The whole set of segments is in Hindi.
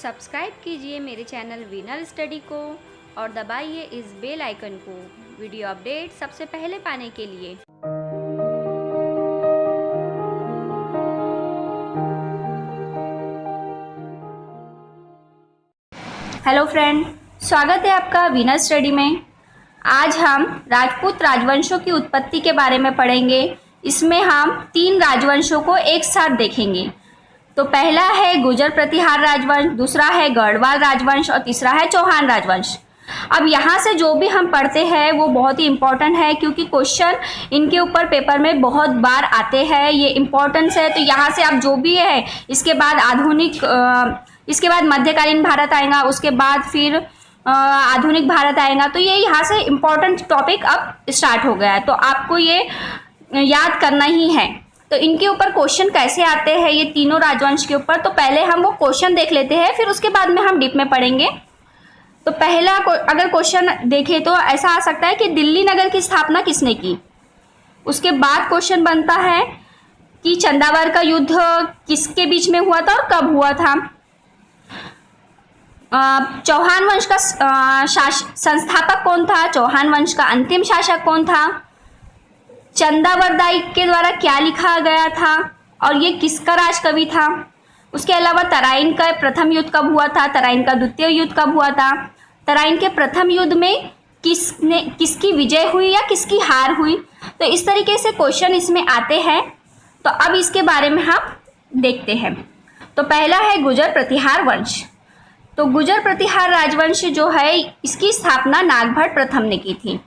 सब्सक्राइब कीजिए मेरे चैनल वीनल स्टडी को और दबाइए इस बेल आइकन को वीडियो अपडेट सबसे पहले पाने के लिए। हेलो फ्रेंड, स्वागत है आपका वीनल स्टडी में। आज हम राजपूत राजवंशों की उत्पत्ति के बारे में पढ़ेंगे। इसमें हम 3 राजवंशों को एक साथ देखेंगे। तो पहला है गुर्जर प्रतिहार राजवंश, दूसरा है गढ़वाल राजवंश और तीसरा है चौहान राजवंश। अब यहाँ से जो भी हम पढ़ते हैं वो बहुत ही इम्पोर्टेंट है, क्योंकि क्वेश्चन इनके ऊपर पेपर में बहुत बार आते हैं। ये इम्पोर्टेंस है। तो यहाँ से आप जो भी है, इसके बाद इसके बाद मध्यकालीन भारत आएगा, उसके बाद फिर आधुनिक भारत आएगा। तो ये यहाँ से इम्पोर्टेंट टॉपिक अब स्टार्ट हो गया है, तो आपको ये याद करना ही है। तो इनके ऊपर क्वेश्चन कैसे आते हैं ये तीनों राजवंश के ऊपर, तो पहले हम वो क्वेश्चन देख लेते हैं, फिर उसके बाद में हम डीप में पढ़ेंगे। तो पहला अगर क्वेश्चन देखें तो ऐसा आ सकता है कि दिल्ली नगर की स्थापना किसने की। उसके बाद क्वेश्चन बनता है कि चंदावर का युद्ध किसके बीच में हुआ था और कब हुआ था। चौहान वंश का संस्थापक कौन था, चौहान वंश का अंतिम शासक कौन था, चंदावरदाई के द्वारा क्या लिखा गया था और ये किसका राजकवि था। उसके अलावा तराइन का प्रथम युद्ध कब हुआ था, तराइन का द्वितीय युद्ध कब हुआ था, तराइन के प्रथम युद्ध में किसकी विजय हुई या किसकी हार हुई। तो इस तरीके से क्वेश्चन इसमें आते हैं। तो अब इसके बारे में हम देखते हैं। तो पहला है गुर्जर प्रतिहार वंश। तो गुर्जर प्रतिहार राजवंश जो है, इसकी स्थापना नागभट्ट प्रथम ने की थी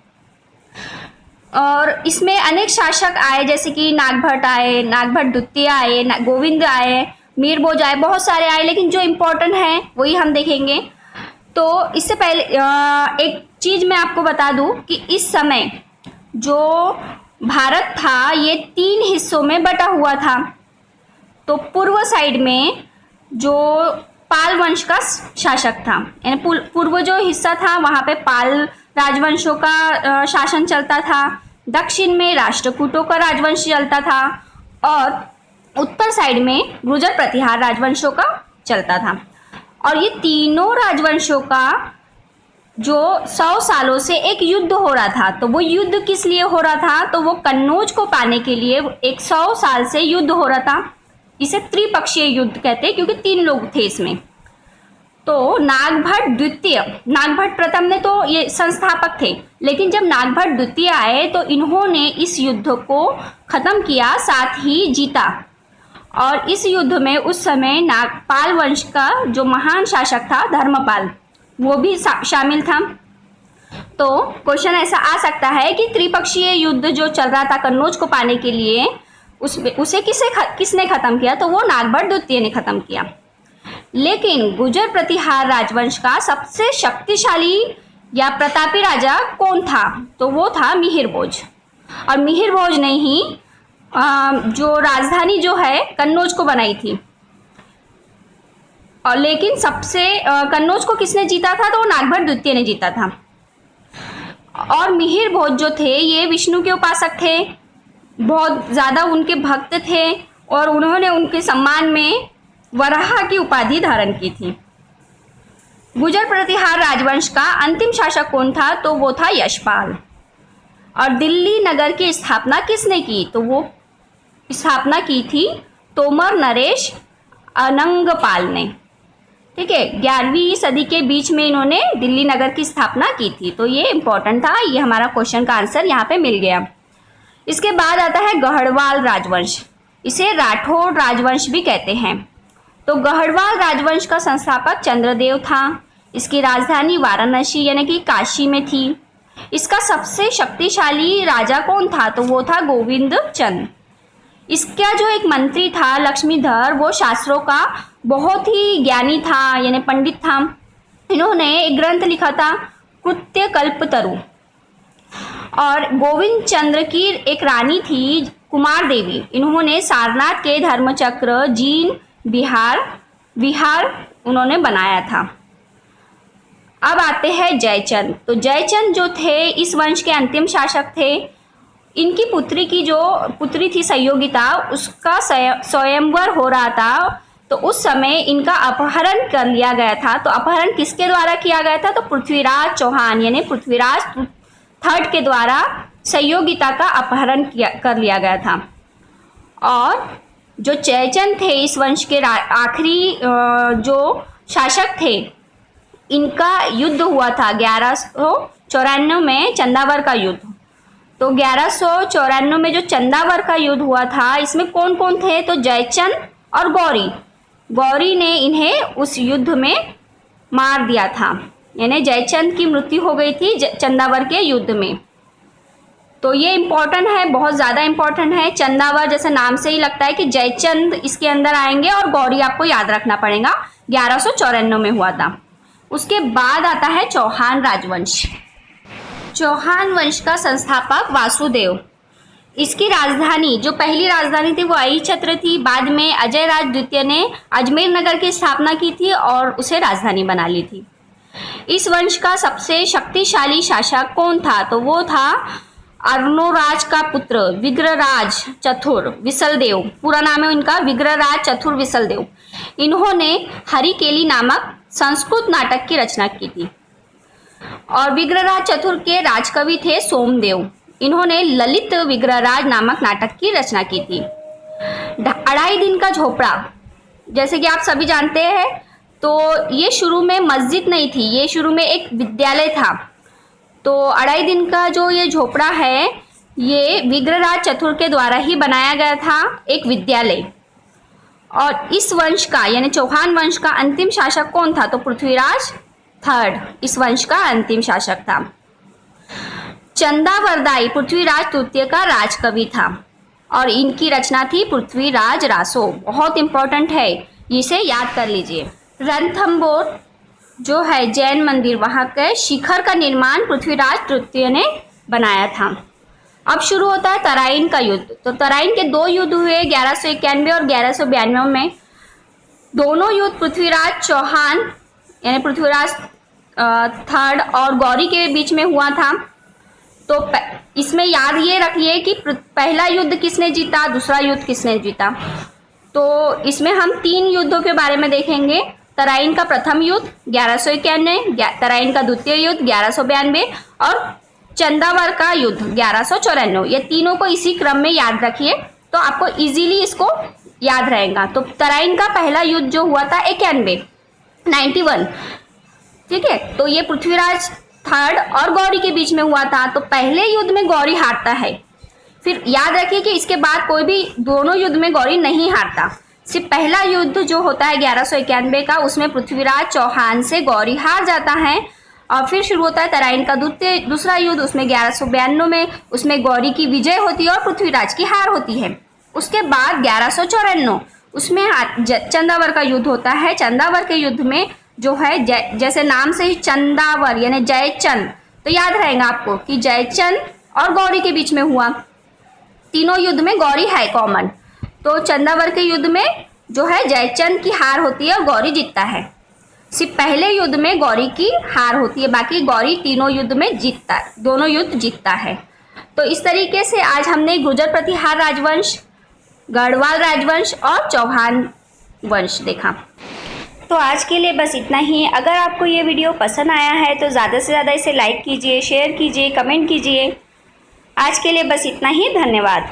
और इसमें अनेक शासक आए, जैसे कि नागभट्ट आए, नागभट्ट द्वितीय आए, गोविंद आए, मीरभोज आए, बहुत सारे आए, लेकिन जो इम्पोर्टेंट है वही हम देखेंगे। तो इससे पहले एक चीज़ मैं आपको बता दूं कि इस समय जो भारत था ये 3 हिस्सों में बटा हुआ था। तो पूर्व साइड में जो पाल वंश का शासक था, यानी पूर्व जो हिस्सा था वहाँ पे पाल राजवंशों का शासन चलता था, दक्षिण में राष्ट्रकूटों का राजवंश चलता था और उत्तर साइड में गुर्जर प्रतिहार राजवंशों का चलता था। और ये तीनों राजवंशों का जो 100 सालों से एक युद्ध हो रहा था। तो वो युद्ध किस लिए हो रहा था, तो वो कन्नौज को पाने के लिए एक 100 साल से युद्ध हो रहा था। इसे त्रिपक्षीय युद्ध कहते हैं, क्योंकि 3 लोग थे इसमें। तो नागभट्ट द्वितीय, नागभट्ट प्रथम ने तो ये संस्थापक थे, लेकिन जब नागभट्ट द्वितीय आए तो इन्होंने इस युद्ध को खत्म किया, साथ ही जीता। और इस युद्ध में उस समय नागपाल वंश का जो महान शासक था धर्मपाल, वो भी शामिल था। तो क्वेश्चन ऐसा आ सकता है कि त्रिपक्षीय युद्ध जो चल रहा था कन्नौज को पाने के लिए, उसे किसने खत्म किया, तो वो नागभट्ट द्वितीय ने खत्म किया। लेकिन गुर्जर प्रतिहार राजवंश का सबसे शक्तिशाली या प्रतापी राजा कौन था, तो वो था मिहिर भोज। और मिहिर भोज ने ही जो राजधानी जो है कन्नौज को बनाई थी। और लेकिन सबसे कन्नौज को किसने जीता था, तो नागभट्ट द्वितीय ने जीता था। और मिहिर भोज जो थे ये विष्णु के उपासक थे, बहुत ज़्यादा उनके भक्त थे और उन्होंने उनके सम्मान में वराह की उपाधि धारण की थी। गुर्जर प्रतिहार राजवंश का अंतिम शासक कौन था, तो वो था यशपाल। और दिल्ली नगर की स्थापना किसने की, तो वो स्थापना की थी तोमर नरेश अनंगपाल ने। ठीक है, 11वीं सदी के बीच में इन्होंने दिल्ली नगर की स्थापना की थी। तो ये इंपॉर्टेंट था, ये हमारा क्वेश्चन का आंसर यहाँ पे मिल गया। इसके बाद आता है गढ़वाल राजवंश। इसे राठौड़ राजवंश भी कहते हैं। तो गढ़वाल राजवंश का संस्थापक चंद्रदेव था। इसकी राजधानी वाराणसी यानी कि काशी में थी। इसका सबसे शक्तिशाली राजा कौन था, तो वो था गोविंद चंद। इसका जो एक मंत्री था लक्ष्मीधर, वो शास्त्रों का बहुत ही ज्ञानी था, यानी पंडित था। इन्होंने एक ग्रंथ लिखा था कृत्य कल्पतरु। और गोविंद चंद्र की एक रानी थी कुमार देवी। इन्होंने सारनाथ के धर्मचक्र जीन विहार उन्होंने बनाया था। अब आते हैं जयचंद। तो जयचंद जो थे इस वंश के अंतिम शासक थे। इनकी पुत्री की जो पुत्री थी संयोगिता, उसका स्वयंवर हो रहा था तो उस समय इनका अपहरण कर लिया गया था। तो अपहरण किसके द्वारा किया गया था? तो पृथ्वीराज चौहान यानी पृथ्वीराज थर्ड के द्वारा सहयोगिता का अपहरण कर लिया गया था। और जो जयचंद थे इस वंश के आखिरी जो शासक थे, इनका युद्ध हुआ था 1194 में, चंदावर का युद्ध। तो 1194 में जो चंदावर का युद्ध हुआ था, इसमें कौन कौन थे? तो जयचंद और गौरी ने इन्हें उस युद्ध में मार दिया था, यानी जयचंद की मृत्यु हो गई थी चंदावर के युद्ध में। तो ये इम्पोर्टेंट है, बहुत ज़्यादा इम्पोर्टेंट है। चंदावर जैसे नाम से ही लगता है कि जयचंद इसके अंदर आएंगे, और गौरी आपको याद रखना पड़ेगा, 1194 में हुआ था। उसके बाद आता है चौहान राजवंश। चौहान वंश का संस्थापक वासुदेव। इसकी राजधानी, जो पहली राजधानी थी वो अहि छत्र थी। बाद में अजय राज द्वितीय ने अजमेर नगर की स्थापना की थी और उसे राजधानी बना ली थी। इस वंश का सबसे शक्तिशाली शासक कौन था? तो वो था अर्णोराज का पुत्र विग्रहराज चतुर विसलदेव। पूरा नाम है इनका विग्रहराज चतुर विसलदेव। इन्होंने हरिकेली नामक संस्कृत नाटक की रचना की थी। और विग्रहराज चतुर के राजकवि थे सोमदेव। इन्होंने ललित विग्रहराज नामक नाटक की रचना की थी। 2.5 दिन का झोपड़ा, जैसे कि आप सभी जानते हैं, तो ये शुरू में मस्जिद नहीं थी, ये शुरू में एक विद्यालय था। तो 2.5 दिन का जो ये झोपड़ा है, ये विग्रहराज चतुर के द्वारा ही बनाया गया था, एक विद्यालय। और इस वंश का यानी चौहान वंश का अंतिम शासक कौन था? तो पृथ्वीराज थर्ड इस वंश का अंतिम शासक था। चंदावरदाई पृथ्वीराज तृतीय का राजकवि था और इनकी रचना थी पृथ्वीराज रासो। बहुत इंपॉर्टेंट है, इसे याद कर लीजिए। रणथंबोर जो है जैन मंदिर, वहाँ के शिखर का निर्माण पृथ्वीराज तृतीय ने बनाया था। अब शुरू होता है तराइन का युद्ध। तो तराइन के 2 युद्ध हुए 1191 और 1192 में। दोनों युद्ध पृथ्वीराज चौहान यानी पृथ्वीराज थर्ड और गौरी के बीच में हुआ था। तो इसमें याद ये रखिए कि पहला युद्ध किसने जीता, दूसरा युद्ध किसने जीता। तो इसमें हम 3 युद्धों के बारे में देखेंगे। तराइन का प्रथम युद्ध 1191, तराइन का द्वितीय युद्ध 1192 और चंदावर का युद्ध 1194। ये तीनों को इसी क्रम में याद रखिए तो आपको इजीली इसको याद रहेगा। तो तराइन का पहला युद्ध जो हुआ था 91, ठीक है। तो ये पृथ्वीराज थर्ड और गौरी के बीच में हुआ था। तो पहले युद्ध में गौरी हारता है। फिर याद रखिए कि इसके बाद कोई भी दोनों युद्ध में गौरी नहीं हारता। सिर्फ पहला युद्ध जो होता है 1191 का, उसमें पृथ्वीराज चौहान से गौरी हार जाता है। और फिर शुरू होता है तराइन का दूसरा युद्ध, उसमें 1192 में उसमें गौरी की विजय होती है और पृथ्वीराज की हार होती है। उसके बाद 1194 उसमें चंदावर का युद्ध होता है। चंदावर के युद्ध में जो है जैसे नाम से ही चंदावर यानी जयचंद, तो याद रहेगा आपको कि जयचंद और गौरी के बीच में हुआ। तीनों युद्ध में गौरी है कॉमन। तो चंदावर के युद्ध में जो है जयचंद की हार होती है और गौरी जीतता है। सिर्फ पहले युद्ध में गौरी की हार होती है, बाकी गौरी तीनों युद्ध में जीतता है, दोनों युद्ध जीतता है। तो इस तरीके से आज हमने गुर्जर प्रतिहार राजवंश, गढ़वाल राजवंश और चौहान वंश देखा। तो आज के लिए बस इतना ही। अगर आपको ये वीडियो पसंद आया है तो ज़्यादा से ज़्यादा इसे लाइक कीजिए, शेयर कीजिए, कमेंट कीजिए। आज के लिए बस इतना ही। धन्यवाद।